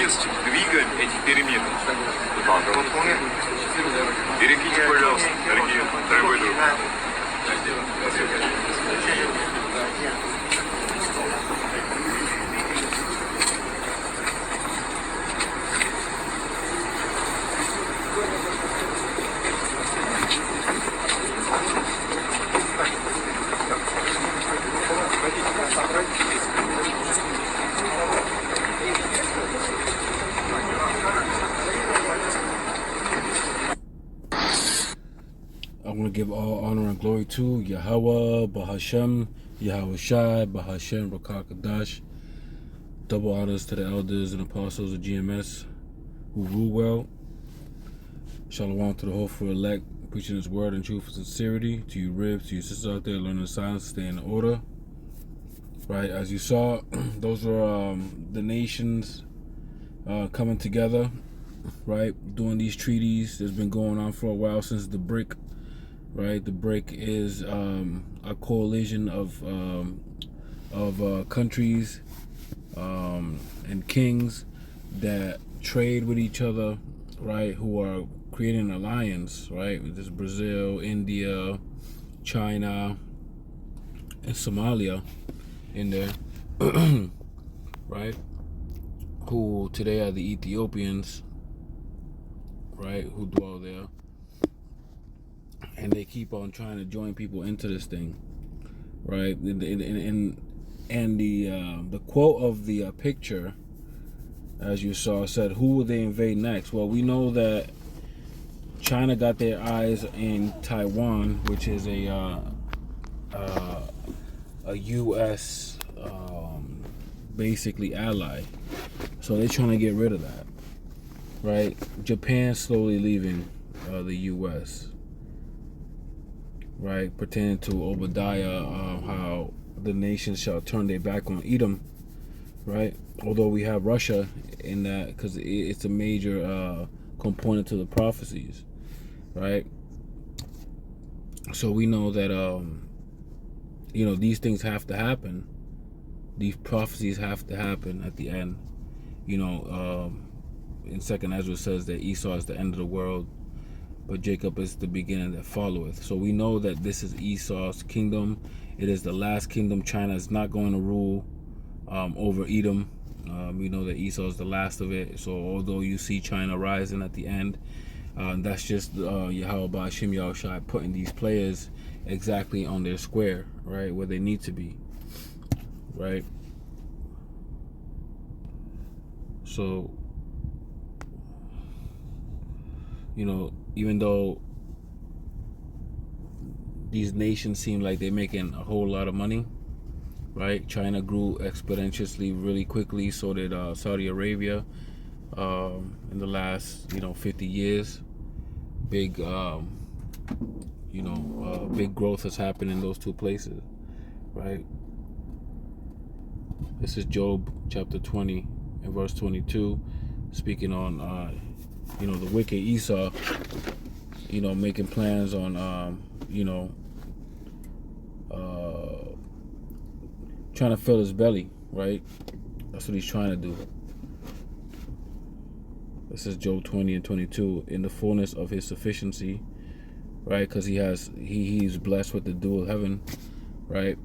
ответственность двигать эти перемены. Берегите, пожалуйста, дорогой друг. I want to give all honor and glory to Yahweh, Bahashem, Yahweh Shai, Bahashem, Rakakadash. Double honors to the elders and apostles of GMS who rule well. Shalom to the hopeful elect, preaching his word in truth and sincerity. To you ribs, to you sisters out there learning silence, stay in order. Right, as you saw, those were the nations coming together, right, doing these treaties. That's been going on for a while since the BRIC. Right, the BRIC is a coalition of countries and kings that trade with each other, right? Who are creating an alliance, right? There's Brazil, India, China, and Somalia in there, right? Who today are the Ethiopians, right? Who dwell there. And they keep on trying to join people into this thing, right? And the quote of the picture, as you saw, said, "Who will they invade next?" Well, we know that China got their eyes in Taiwan, which is a U.S. Basically ally. So they're trying to get rid of that, right? Japan slowly leaving the U.S. Right, pertaining to Obadiah, how the nations shall turn their back on Edom, right? Although we have Russia in that, because it's a major component to the prophecies, right? So we know that, these things have to happen. These prophecies have to happen at the end. In 2nd Ezra says that Esau is the end of the world, but Jacob is the beginning that followeth. So we know that this is Esau's kingdom. It is the last kingdom. China is not going to rule over Edom. We know that Esau is the last of it. So although you see China rising at the end, that's just Yahweh Ba'ashim Yahushai putting these players exactly on their square, right, where they need to be, right? So, even though these nations seem like they're making a whole lot of money, right? China grew exponentially really quickly, so did Saudi Arabia in the last 50 years. Big big growth has happened in those two places, right? This is Job chapter 20 and verse 22, speaking on the wicked Esau, making plans on trying to fill his belly, right? That's what he's trying to do. This is Job 20 and 22, in the fullness of his sufficiency, right? Because he's blessed with the dew of heaven, right?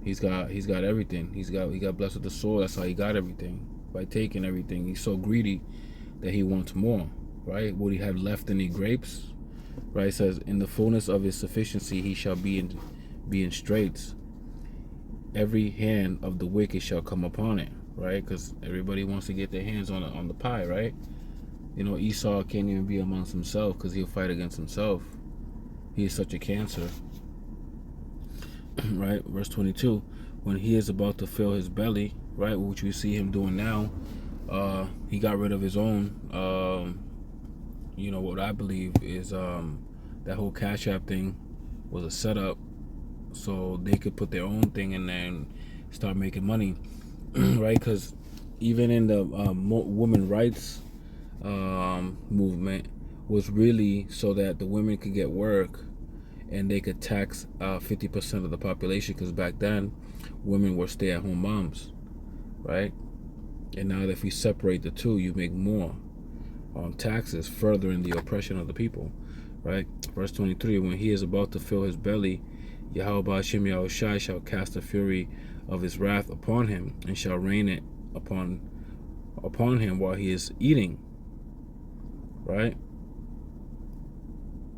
He's got everything. He got blessed with the sword. That's how he got everything, by taking everything. He's so greedy that he wants more, right? Would he have left any grapes? Right? It says, in the fullness of his sufficiency he shall be in straits. Every hand of the wicked shall come upon it, right? Because everybody wants to get their hands on the pie, right? Esau can't even be amongst himself because he'll fight against himself. He is such a cancer. Right? Verse 22, when he is about to fill his belly, right, which we see him doing now, he got rid of his own, what I believe is that whole Cash App thing was a setup so they could put their own thing in there and start making money, right? Because even in the women rights movement was really so that the women could get work and they could tax 50% of the population, because back then women were stay-at-home moms, right? And now that if we separate the two, you make more taxes, furthering the oppression of the people, right? Verse 23, when he is about to fill his belly, Yahweh Hashem Yahushai shall cast the fury of his wrath upon him, and shall rain it upon him while he is eating, right?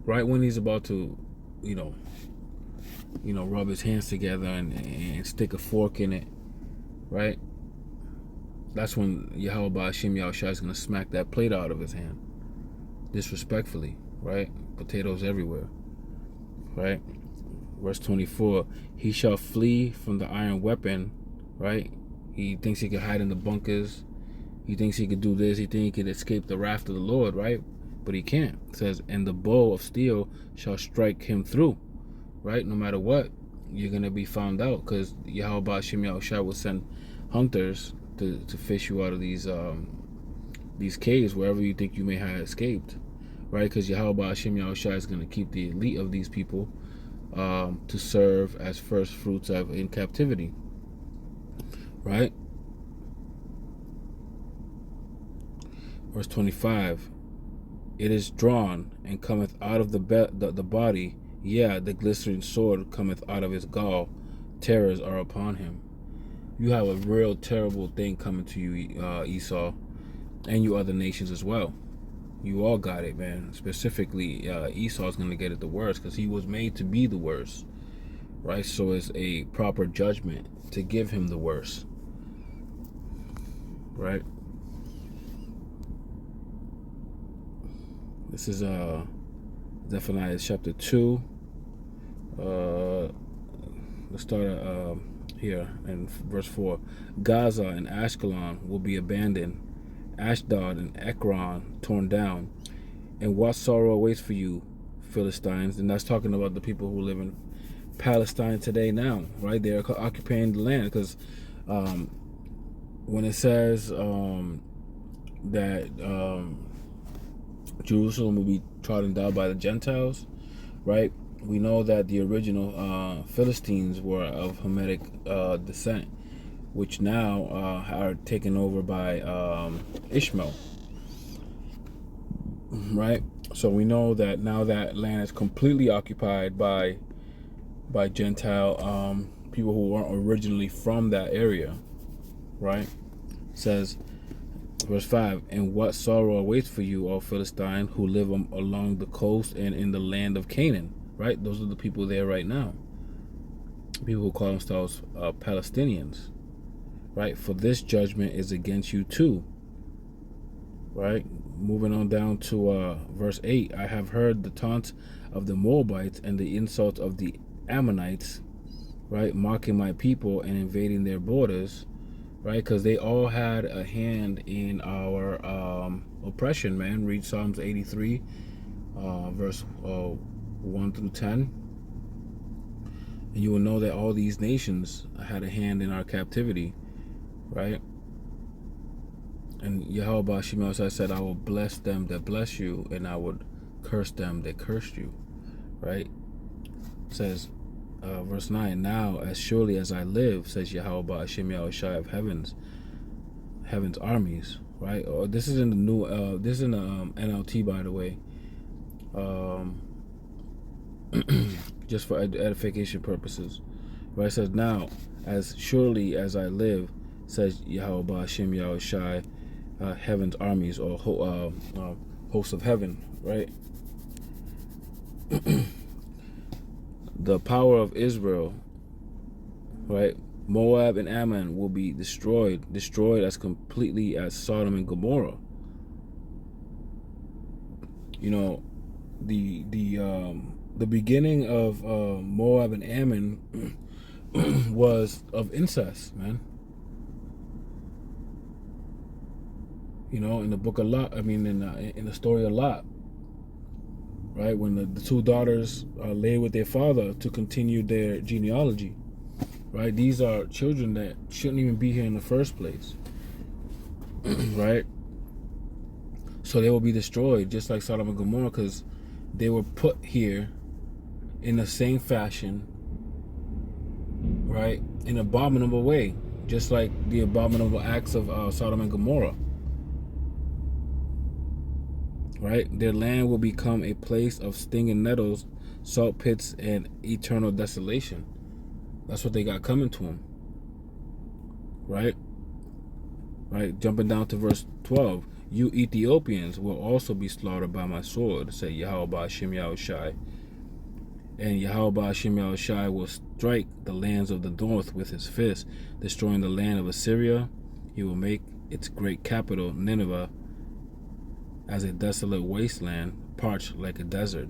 Right when he's about to, rub his hands together and stick a fork in it, right? That's when Yahweh Hashem Yahushai is going to smack that plate out of his hand, disrespectfully, right? Potatoes everywhere, right? Verse 24, he shall flee from the iron weapon, right? He thinks he can hide in the bunkers. He thinks he could do this. He thinks he could escape the wrath of the Lord, right? But he can't. It says, and the bow of steel shall strike him through, right? No matter what, you're going to be found out, because Yahweh Hashem Yahushai will send hunters to fish you out of these caves, wherever you think you may have escaped, right? Because Yahweh Hashem Yahushai is going to keep the elite of these people to serve as first fruits in captivity, right? Verse 25, it is drawn and cometh out of the body, the glistening sword cometh out of his gall, terrors are upon him. You have a real terrible thing coming to you, Esau, and you other nations as well. You all got it, man. Specifically, Esau's going to get it the worst, because he was made to be the worst, right? So it's a proper judgment to give him the worst, right? This is Zephaniah chapter 2. Let's start here in verse 4. Gaza and Ashkelon will be abandoned, Ashdod and Ekron torn down. And what sorrow awaits for you, Philistines? And that's talking about the people who live in Palestine today now, right? They're occupying the land, because when it says that Jerusalem will be trodden down by the Gentiles, right? We know that the original Philistines were of Hamitic descent, which now are taken over by Ishmael, right? So we know that now that land is completely occupied by Gentile people who weren't originally from that area, right? It says, verse 5, and what sorrow awaits for you, O Philistine, who live along the coast and in the land of Canaan, right? Those are the people there right now. People who call themselves Palestinians, right? For this judgment is against you too, right? Moving on down to verse 8, I have heard the taunts of the Moabites and the insults of the Ammonites, right? Mocking my people and invading their borders, right? Because they all had a hand in our oppression, man. Read Psalms 83, verse 1 through 10. And you will know that all these nations had a hand in our captivity, right? And Yahweh Hashem Yahushai said, I will bless them that bless you, and I would curse them that cursed you, right? It says, verse 9, now as surely as I live, says Yahweh Hashem Yahushai of heaven's armies, right? This is in the new, this is in the NLT, by the way, just for edification purposes, right? It says, now as surely as I live, says Yahweh Hashem Yahushai, heaven's armies, or hosts of heaven, right? The power of Israel, right? Moab and Ammon will be destroyed as completely as Sodom and Gomorrah. You know, the beginning of Moab and Ammon was of incest, man. You know, in the book of Lot, in the story of Lot, right? When the two daughters lay with their father to continue their genealogy, right? These are children that shouldn't even be here in the first place, right? So they will be destroyed just like Sodom and Gomorrah, because they were put here in the same fashion, right? In an abominable way, just like the abominable acts of Sodom and Gomorrah. Right? Their land will become a place of stinging nettles, salt pits, and eternal desolation. That's what they got coming to them. Right? Right? Jumping down to verse 12. You Ethiopians will also be slaughtered by my sword, say Yahweh Hashem Yahushai. And Yahweh Hashem Yahushai will strike the lands of the north with his fist, destroying the land of Assyria. He will make its great capital, Nineveh, as a desolate wasteland, parched like a desert.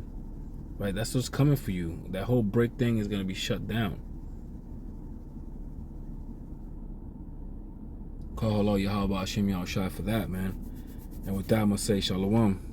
Right? That's what's coming for you. That whole brick thing is going to be shut down. Call Allah Yahweh Hashem Yahushai for that, man. And with that, I'm going to say Shalom.